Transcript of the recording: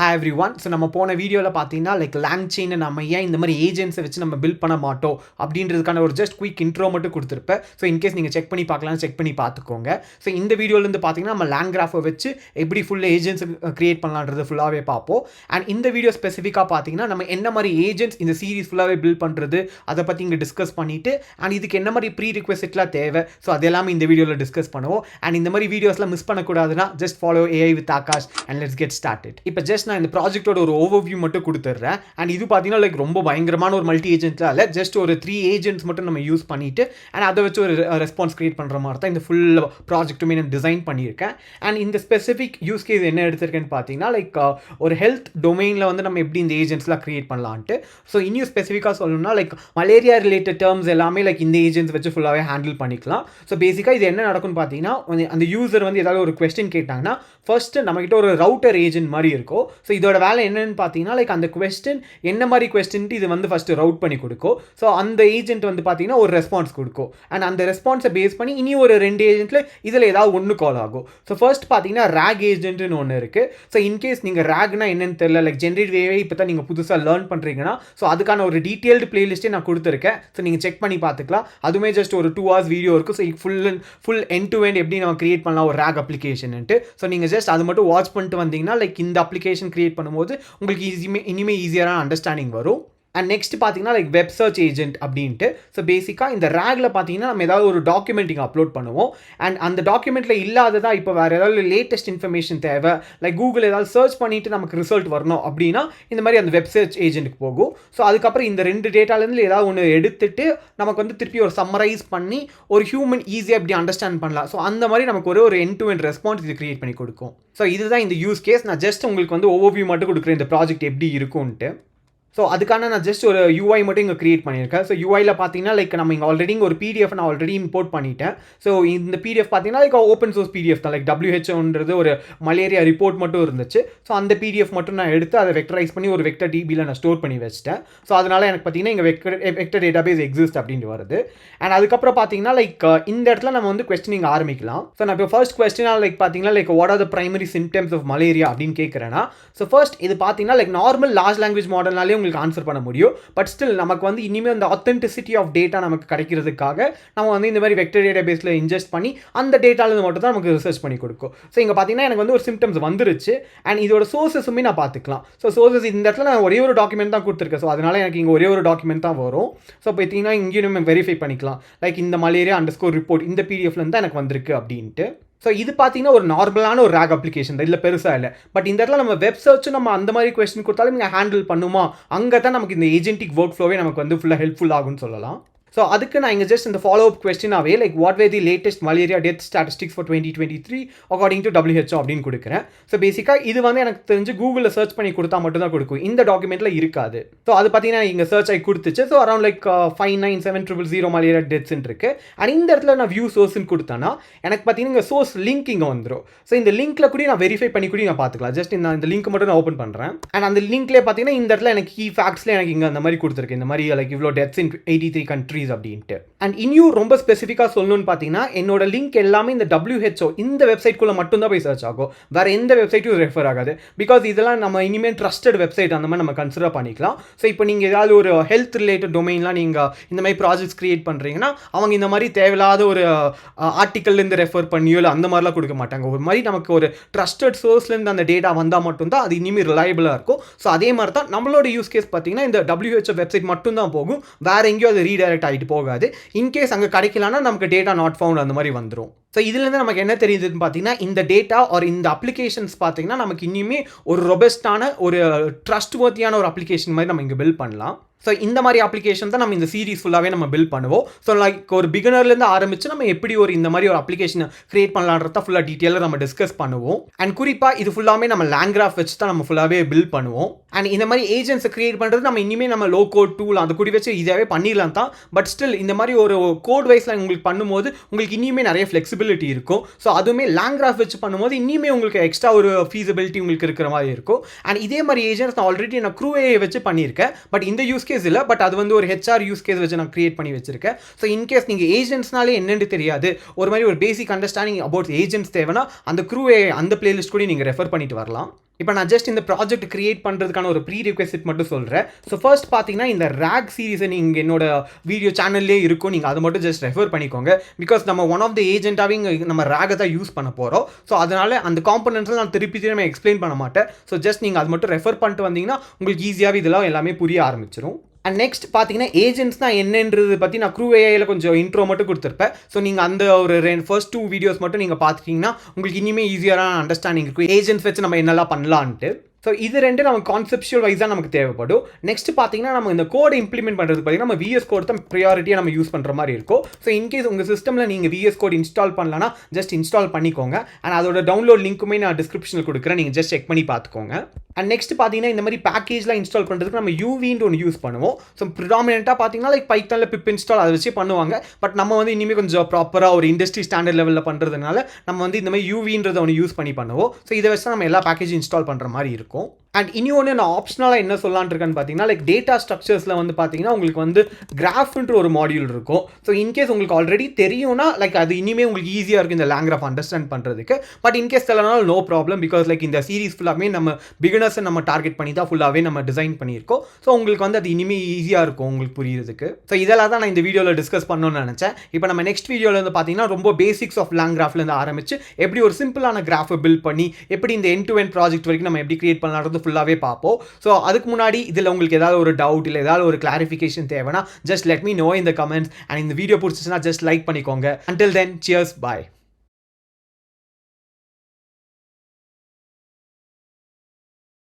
Hi everyone. So நம்ம போன வீடியோல பார்த்தீங்கன்னா லைக் LangChain நம்ம ஏன் இந்த மாதிரி ஏஜென்ட்ஸை வச்சு நம்ம பில்ட் பண்ண மாட்டோம் அப்படின்றதுக்கான ஒரு ஜஸ்ட் குயிக் இன்ட்ரோ மட்டும் கொடுத்துருப்பேன். ஸோ இன்கேஸ் நீங்கள் செக் பண்ணி பார்க்கலாம், செக் பண்ணி பார்த்துக்கோங்க. ஸோ இந்த வீடியோலேருந்து பார்த்தீங்கன்னா நம்ம LangGraph வச்சு எப்படி ஃபுல் ஏஜென்ட்ஸ் கிரியேட் பண்ணலான்றது ஃபுல்லாகவே பார்ப்போம். அண்ட் இந்த வீடியோ ஸ்பெசிஃபிக்காக பார்த்தீங்கன்னா நம்ம என்ன மாதிரி ஏஜென்ட்ஸ் இந்த சீரிஸ் ஃபுல்லாகவே பில்ட் பண்ணுறது அதை பற்றி இங்கே டிஸ்கஸ் பண்ணிவிட்டு அண்ட் இதுக்கு என்ன மாதிரி ப்ரீ ரிக்வெஸ்ட்லாம் தேவை ஸோ அது எல்லாமே இந்த வீடியோவில் டிஸ்கஸ் பண்ணுவோம். அண்ட் இந்த மாதிரி வீடியோஸ்லாம் மிஸ் பண்ணக்கூடாதுன்னா just follow AI with Akash and let's get started. இப்போ ஜஸ்ட் நான் இந்த ப்ராஜெக்டோட ஒரு ஓவர்வியூ மட்டும் கொடுத்துட்றேன். அண்ட் இது பார்த்தீங்கன்னா லைக் ரொம்ப பயங்கரமான ஒரு மல்டி ஏஜென்ட்லாம் இல்லை, ஜஸ்ட் ஒரு 3 ஏஜென்ட்ஸ் மட்டும் நம்ம யூஸ் பண்ணிவிட்டு அண்ட் அதை வச்சு ஒரு ரெஸ்பான்ஸ் கிரியேட் பண்ணுற மாதிரி தான் இந்த ஃபுல் ப்ராஜெக்ட்டுமே நான் டிசைன் பண்ணியிருக்கேன். அண்ட் இந்த ஸ்பெசிஃபிக் யூஸ் கேஸ் என்ன எடுத்திருக்கேன்னு பார்த்தீங்கன்னா லைக் ஒரு ஹெல்த் டொமைனில் வந்து நம்ம எப்படி இந்த ஏஜென்ட்ஸ்லாம் கிரியேட் பண்ணலான்ட்டு. ஸோ இன்னும் ஸ்பெசிஃபிக்காக சொல்லணும்னா லைக் மலேரியா ரிலேட்டட் டேர்ம்ஸ் எல்லாமே லைக் இந்த ஏஜென்ட்ஸ் வச்சு ஃபுல்லாகவே ஹேண்டில் பண்ணிக்கலாம். ஸோ பேசிக்காக இது என்ன நடக்கும்னு பார்த்தீங்கன்னா அந்த யூசர் வந்து ஏதாவது ஒரு கொஸ்டின் கேட்டாங்கன்னா ஃபர்ஸ்ட்டு நம்மகிட்ட ஒரு ரவுட்டர் ஏஜென்ட் மாதிரி இருக்கும். ஸோ இதோட வேலை என்னன்னு பார்த்தீங்கன்னா லைக் அந்த கொஸ்டின் என்ன மாதிரி கொஸ்டின்ட்டு இது வந்து ஃபஸ்ட்டு ரவுட் பண்ணி கொடுக்கும். ஸோ அந்த ஏஜென்ட் வந்து பார்த்தீங்கன்னா ஒரு ரெஸ்பான்ஸ் கொடுக்கும். அண்ட் அந்த ரெஸ்பான்ஸை பேஸ் பண்ணி இனி ஒரு 2 ஏஜென்ட்டில் இதில் ஏதாவது ஒன்று கால் ஆகும். ஸோ ஃபர்ஸ்ட் பார்த்தீங்கன்னா ரேக் ஏஜென்ட்னு ஒன்று இருக்குது. ஸோ இன்கேஸ் நீங்கள் ரேக்னா என்னன்னு தெரியல, லைக் ஜென்ரேட் வேவே இப்போ தான் நீங்கள் புதுசாக லேர்ன் பண்ணுறீங்கன்னா ஸோ அதுக்கான ஒரு டீட்டெயில்டு பிளேலிஸ்ட்டே நான் கொடுத்துருக்கேன். ஸோ நீங்கள் செக் பண்ணி பார்த்துக்கலாம். அதுவுமே ஜஸ்ட் ஒரு 2 hours வீடியோ இருக்கும். So full end to end எப்படி நம்ம கிரியேட் பண்ணலாம் ஒரு ரேக் அப்ளிகேஷன்ட்டு. ஸோ நீங்கள் ஜஸ்ட் அது மட்டும் வாட்ச் பண்ணிட்டு வந்தீங்கன்னா லைக் இந்த அப்ளிகேஷன் கிரியேட் பண்ணும்போது உங்களுக்கு இனிமேல் ஈஸியான அண்டர்ஸ்டாண்டிங் வரும். அண்ட் நெக்ஸ்ட் பார்த்தீங்கன்னா லைக் வெப் சர்ச் ஏஜென்ட் அப்படின்ட்டு. ஸோ பேசிக்காக இந்த ரேக்ல பார்த்தீங்கன்னா நம்ம ஏதாவது ஒரு டாக்குமெண்ட் இங்கே அப்லோட் பண்ணுவோம். அண்ட் அந்த டாக்குமெண்ட்டில் இல்லாததா இப்போ வேறு ஏதாவது லேட்டஸ்ட் இன்ஃபர்மேஷன் தேவை, லைக் கூகுள் ஏதாவது சர்ச் பண்ணிவிட்டு நமக்கு ரிசல்ட் வரணும் அப்படின்னா இந்த மாதிரி அந்த வெப் சர்ச் ஏஜென்ட்டுக்கு போகும். ஸோ அதுக்கப்புறம் இந்த 2 டேட்டாலேருந்து ஏதாவது ஒன்று எடுத்துட்டு நமக்கு வந்து திருப்பி ஒரு சம்மரைஸ் பண்ணி ஒரு ஹியூமன் ஈஸியாக எப்படி அண்டர்ஸ்டாண்ட் பண்ணலாம். ஸோ அந்த மாதிரி நமக்கு ஒரு எண்ட் டு எண்ட் ரெஸ்பான்ஸ் இது கிரியேட் பண்ணி கொடுக்கும். ஸோ இதுதான் இந்த யூஸ் கேஸ். நான் ஜஸ்ட் உங்களுக்கு வந்து ஓவர்வியூ மட்டும் கொடுக்குறேன் இந்த ப்ராஜெக்ட் எப்படி இருக்கும்ன்ட்டு. ஸோ அதுக்கான நான் ஜஸ்ட் ஒரு UI மட்டும் இங்கே கிரியேட் பண்ணியிருக்கேன். ஸோ UIயில் பார்த்தீங்கன்னா லைக் நம்ம இங்கே ஆல்ரெடி ஒரு PDF நான் ஆல்ரெடி இம்போர்ட் பண்ணிட்டேன். ஸோ இந்த PDF பார்த்தீங்கன்னா லைக் ஓப்பன் சோர்ஸ் PDF தான், லைக் WHO ஒரு மலேரியா ரிப்போர்ட் மட்டும் இருந்துச்சு. ஸோ அந்த PDF மட்டும் நான் எடுத்து அதை வெக்டரைஸ் பண்ணி ஒரு வெக்டர் DBயில் நான் ஸ்டோர் பண்ணி வச்சிட்டேன். ஸோ அதனால் எனக்கு பார்த்தீங்கன்னா இங்கே வெக்டர் டேட்டாபேஸ் எக்ஸிஸ்ட் அப்படின்ட்டு வருது. அண்ட் அதுக்கப்புறம் பார்த்தீங்கன்னா லைக் இந்த இடத்துல நம்ம வந்து கொஸ்டினிங் ஆரம்பிக்கலாம். ஸோ நான் இப்போ ஃபர்ஸ்ட் கொஸ்டினாக லைக் பார்த்தீங்கன்னா like what are the primary symptoms of malaria அப்படின்னு கேட்குறேன்னா ஸோ ஃபர்ஸ்ட் இது பார்த்தீங்கன்னா லைக் நார்மல் லார்ஜ் லாங்குவேஜ் மாடல்னாலே உங்களுக்கு ஆன்சர் பண்ண முடியும். பட் ஸ்டில் நமக்கு வந்து இனிமேல் அந்த ஆத்தென்டிசிட்டி ஆஃப் டேட்டா நமக்கு கிடைக்கிறதுக்காக நம்ம வந்து இந்த மாதிரி வெக்டர் டேட்டாபேஸில் இன்ஜெஸ்ட் பண்ணி அந்த டேட்டாலேருந்து மட்டும் தான் நமக்கு ரிசர்ச் பண்ணி கொடுக்கும். ஸோ இங்கே பார்த்தீங்கன்னா எனக்கு வந்து ஒரு சிம்டம்ஸ் வந்துருச்சு. அண்ட் இதோட சோர்ஸஸுமே நான் பார்த்துக்கலாம். ஸோ சோர்ஸஸ் இந்த இடத்துல நான் ஒரே ஒரு டாக்குமெண்ட் தான் கொடுத்துருக்கேன். ஸோ அதனால் எனக்கு இங்கே ஒரே ஒரு டாக்குமெண்ட் தான் வரும். ஸோ பார்த்தீங்கன்னா இங்கேயும் நம்ம வெரிஃபை பண்ணிக்கலாம் லைக் இந்த மலேரியா _ ரிப்போர்ட் இந்த PDFலேருந்து தான் எனக்கு வந்திருக்கு அப்படின்ட்டு. ஸோ இது பார்த்தீங்கன்னா ஒரு நார்மலான ஒரு ரேக் அப்ளிகேஷன் தான், இல்லை பெருசாக இல்லை. பட் இந்த இடத்துல நம்ம வெப் சர்ச்சும் நம்ம அந்த மாதிரி கொஸ்டின் கொடுத்தாலும் நீங்கள் ஹேண்டில் பண்ணுமா, அங்கே தான் நமக்கு இந்த ஏஜென்டிக் ஒர்க் ஃப்ளோவே நமக்கு வந்து ஃபுல்லாக ஹெல்ப்ஃபுல் ஆகும்னு சொல்லலாம். ஸோ அதுக்கு நான் இங்கே ஜஸ்ட் இந்த ஃபாலோ அப் கொஸ்டினாகவே like what where the latest malaria death statistics for 2023 according to WHO அப்படின்னு கொடுக்குறேன். ஸோ பேசிக்காக இது வந்து எனக்கு தெரிஞ்சு கூகுளில் சர்ச் பண்ணி கொடுத்தா மட்டும் தான் கொடுக்கும், இந்த டாக்குமெண்ட்டில் இருக்காது. ஸோ அது பார்த்தீங்கன்னா இங்கே சர்ச் ஆகி கொடுத்துச்சு. ஸோ அரௌண்ட் லைக் 597,000 மலேரியா டெத்ஸ்ன்னு இருக்குது. அண்ட் இந்த இடத்துல நான் வியூ சோர்ஸ்ன்னு கொடுத்தேன்னா எனக்கு பார்த்தீங்கன்னா இங்கே சோர்ஸ் லிங்க் இங்கே வந்துடும். ஸோ இந்த லிங்க்கில் கூட நான் வெரிஃபை பண்ணி கூட நான் பார்த்துக்கலாம். ஜஸ்ட் இந்த லிங்க் மட்டும் நான் ஓப்பன் பண்ணுறேன். அண்ட் அந்த லிங்க்லேயே பார்த்தீங்கன்னா இந்த இடத்துல எனக்கு கீ ஃபேக்ட்ஸில் எனக்கு இங்கே அந்த மாதிரி கொடுத்துருக்கு, இந்த மாதிரி லைக் இவ்வளோ டெத்ஸ் இன் 83 countries அப்படின்ட்டு. அண்ட் இன்னும் ரொம்ப ஸ்பெசிஃபிக்காக சொல்லணும்னு பார்த்தீங்கன்னா என்னோட லிங்க் எல்லாமே இந்த WHO இந்த வெப்சைட்குள்ளே மட்டும்தான் போய் சர்ச் ஆகும், வேறு எந்த வெப்சைட்டும் ரெஃபர் ஆகாது. பிகாஸ் இதெல்லாம் நம்ம இனிமேல் ட்ரஸ்டட் வெப்சைட் அந்த மாதிரி நம்ம கன்சிடர் பண்ணிக்கலாம். ஸோ இப்போ நீங்கள் ஏதாவது ஒரு ஹெல்த் ரிலேட்டட் டொமைன்லாம் நீங்கள் இந்த மாதிரி ப்ராஜெக்ட்ஸ் கிரியேட் பண்ணுறீங்கன்னா அவங்க இந்த மாதிரி தேவையில்லாத ஒரு ஆர்டிக்கல்லேருந்து ரெஃபர் பண்ணியோ இல்லை அந்த மாதிரிலாம் கொடுக்க மாட்டாங்க. ஒரு மாதிரி நமக்கு ஒரு ட்ரஸ்டட் சோர்ஸ்லேருந்து அந்த டேட்டா வந்தால் மட்டும்தான் அது இனிமேல் ரிலையபிளாக இருக்கும். ஸோ அதே மாதிரி தான் நம்மளோட யூஸ் கேஸ் பார்த்தீங்கன்னா இந்த WHO வெப்சைட் மட்டும்தான் போகும், வேறு எங்கேயும் அது ரீடைரக்ட் ஆகிட்டு போகாது. இன்கேஸ் அங்கே கிடைக்கலன்னா நமக்கு டேட்டா நாட் ஃபவுண்ட் அந்த மாதிரி வந்துடும். ஸோ இதுலேருந்து நமக்கு என்ன தெரியுதுன்னு பார்த்தீங்கன்னா இந்த டேட்டா ஒரு இந்த அப்ளிகேஷன்ஸ் பார்த்தீங்கன்னா நமக்கு இனிமேல் ஒரு ரொபஸ்டான ஒரு ட்ரஸ்ட் வர்த்தியான ஒரு அப்ளிகேஷன் மாதிரி நம்ம இங்கே பில்ட் பண்ணலாம். ஸோ இந்த மாதிரி அப்ளிகேஷன் தான் நம்ம இந்த சீரிஸ் ஃபுல்லாகவே நம்ம பில்ட் பண்ணுவோம். ஸோ லைக் ஒரு பிகினர்லேருந்து ஆரம்பித்து நம்ம எப்படி ஒரு இந்த மாதிரி ஒரு அப்ளிகேஷனை கிரியேட் பண்ணலான்றத ஃபுல்லாக டீட்டெயிலாக நம்ம டிஸ்கஸ் பண்ணுவோம். அண்ட் குறிப்பாக இது ஃபுல்லாமே நம்ம LangGraph வச்சு தான் நம்ம ஃபுல்லாகவே பில்ட் பண்ணுவோம். அண்ட் இந்த மாதிரி ஏஜென்ட்ஸை கிரியேட் பண்ணுறது நம்ம இனிமேல் நம்ம லோ கோட் டூல் அது கூட வச்சு இதாகவே பண்ணிடலாம் தான். பட் ஸ்டில் இந்த மாதிரி ஒரு கோட் வைஸில் உங்களுக்கு பண்ணும்போது உங்களுக்கு இனிமே நிறைய ஃப்ளெக்சிபிலிட்டி இருக்கும். ஸோ அதுவுமே LangGraph வச்சு பண்ணும்போது இனிமே உங்களுக்கு எக்ஸ்ட்ரா ஒரு ஃபீஸிபிலிட்டி உங்களுக்கு இருக்கிற மாதிரி இருக்கும். அண்ட் இதே மாதிரி ஏஜென்ட்ஸ் நான் ஆல்ரெடி நான் Crew AI வச்சு பண்ணியிருக்கேன். பட் இந்த யூஸ் கேஸ் இல்லை, பட் அது வந்து ஒரு HR யூஸ் கேஸ் வச்சு நான் கிரியேட் பண்ணி வச்சிருக்கேன். ஸோ இன்கேஸ் நீங்கள் ஏஜென்ட்ஸ்னாலே என்னென்னு தெரியாது, ஒரு மாதிரி ஒரு பேசிக் அண்டர்ஸ்டாண்டிங் அபவுட் ஏஜென்ட்ஸ் தேவைன்னா அந்த Crew AI அந்த பிளேலிஸ்ட் கூட நீங்கள் ரெஃபர் பண்ணிட்டு வரலாம். இப்போ நான் ஜஸ்ட் இந்த ப்ராஜெக்ட் கிரியேட் பண்ணுறதுக்கான ஒரு ப்ரீ ரிக்வெஸ்ட் மட்டும் சொல்கிறேன். ஸோ ஃபர்ஸ்ட் பார்த்தீங்கன்னா இந்த ரேக் சீரிஸை நீங்கள் என்னோட வீடியோ சேனல்லே இருக்கும், நீங்கள் அதை மட்டும் ஜஸ்ட் ரெஃபர் பண்ணிக்கோங்க. பிகாஸ் நம்ம ஒன் ஆஃப் த ஏஜென்ட்டாகவே இங்கே நம்ம ரேகை தான் யூஸ் பண்ண போகிறோம். ஸோ அதனால் அந்த காம்பனன்ட்ஸில் நான் திருப்பி எக்ஸ்பிளைன் பண்ண மாட்டேன். ஸோ ஜஸ்ட் நீங்கள் அது மட்டும் ரெஃபர் பண்ணிட்டு வந்தீங்கன்னா உங்களுக்கு ஈஸியாகவே இதெல்லாம் எல்லாமே புரிய ஆரம்பிச்சிடும். அண்ட் நெக்ஸ்ட் பார்த்தீங்கன்னா ஏஜென்ட்ஸ்னா என்னன்றது பற்றி நான் க்ரூ ஏஐயில் கொஞ்சம் இன்ட்ரோ மட்டும் கொடுத்துருப்பேன். ஸோ நீங்கள் அந்த ஒரு ஃபர்ஸ்ட் 2 வீடியோஸ் மட்டும் நீங்கள் பார்த்துட்டிங்கன்னா உங்களுக்கு இனிமேல் ஈஸியான அண்டர்ஸ்டாண்டிங் இருக்கும் ஏஜென்ட்ஸ் வச்சு நம்ம என்னெல்லாம் பண்ணலான்ட்டு. ஸோ இது ரெண்டு நமக்கு கான்செப்ஷுவல் வைஸாக நமக்கு தேவைப்படும். நெக்ஸ்ட் பார்த்தீங்கன்னா நம்ம இந்த கோடை இம்ப்ளிமெண்ட் பண்ணுறது பார்த்தீங்கன்னா நம்ம VS கோட் தான் ப்ரியாரிட்டியாக நம்ம யூஸ் பண்ணுற மாதிரி இருக்கும். ஸோ இன்கேஸ் உங்கள் சிஸ்டமில் நீங்கள் VS கோட் இன்ஸ்டால் பண்ணலன்னா ஜஸ்ட் இன்ஸ்டால் பண்ணிக்கோங்க. அண்ட் அதோட டவுன்லோட் லிங்க்குமே நான் டிஸ்கிரிப்ஷனில் கொடுக்குறேன், நீங்கள் ஜஸ்ட் செக் பண்ணி பார்த்துக்கோங்க. அண்ட் நெக்ஸ்ட் பார்த்தீங்கன்னா இந்த மாதிரி பேக்கேஜ்லாம் இன்ஸ்டால் பண்ணுறதுக்கு நம்ம யூவின்னு ஒன்று யூஸ் பண்ணுவோம். ஸோ ப்ரிடாமினெண்ட்டாக பார்த்தீங்கன்னா லைக் பைத்தானில் பிப் இன்ஸ்டால் அதை வச்சு பண்ணுவாங்க. பட் நம்ம வந்து இனிமேல் கொஞ்சம் ப்ராப்பராக ஒரு இண்டஸ்ட்ரி ஸ்டாண்டர்ட் லெவலில் பண்ணுறதுனால நம்ம வந்து இந்த மாதிரி யூவின்றதை ஒன்று யூஸ் பண்ணி பண்ணுவோம். ஸோ இதை வச்சு நம்ம எல்லா பேக்கேஜும் இன்ஸ்டால் பண்ணுற மாதிரி இருக்கும். அண்ட் இன்னொன்று நான் ஆப்ஷனலாக என்ன சொல்லலான்னு இருக்கேன்னு பார்த்தீங்கன்னா லைக் டேட்டா ஸ்ட்ரக்சர்ஸில் வந்து பார்த்தீங்கன்னா உங்களுக்கு வந்து கிராஃப்ன்ற ஒரு மாடியூல் இருக்கும். ஸோ இன்கேஸ் உங்களுக்கு ஆல்ரெடி தெரியும்னா லைக் அது இனிமேல் உங்களுக்கு ஈஸியாக இருக்கும் இந்த லேங் கிராஃப் அண்டர்ஸ்டாண்ட் பண்ணுறதுக்கு. பட் இன்கேஸ் தெரியலனால நோ ப்ராப்ளம், பிகாஸ் லைக் இந்த சீரிஸ் ஃபுல்லாகவே நம்ம பிகினர்ஸை நம்ம டார்கெட் பண்ணி தான் ஃபுல்லாகவே நம்ம டிசைன் பண்ணியிருக்கோம். ஸோ உங்களுக்கு வந்து அது இனிமேல் ஈஸியாக இருக்கும் உங்களுக்கு புரியுறதுக்கு. ஸோ இதெல்லாம் தான் நான் இந்த வீடியோவில் டிஸ்கஸ் பண்ணணும்னு நினச்சேன். இப்போ நம்ம நெக்ஸ்ட் வீடியோவில் வந்து பார்த்தீங்கன்னா ரொம்ப பேசிக்ஸ் ஆஃப் லேங் கிராஃப்லேருந்து ஆரம்பிச்சு எப்படி ஒரு சிம்பிளான கிராஃபை பில்ட் பண்ணி எப்படி இந்த எண்ட் டு எண்ட் ப்ராஜெக்ட் வரைக்கும் நம்ம எப்படி கிரியேட் பண்ணலான்றது ஃபுல்லாகவே பார்ப்போம். ஸோ அதுக்கு முன்னாடி இதில் உங்களுக்கு ஏதாவது ஒரு டவுட் இல்லை ஏதாவது ஒரு கிளாரிஃபிகேஷன் தேவைன்னா just let me know in the comments. And இந்த வீடியோ பிடிச்சிச்சுன்னா ஜஸ்ட் லைக் பண்ணிக்கோங்க. அன்டில் தென் சியர்ஸ், பாய்.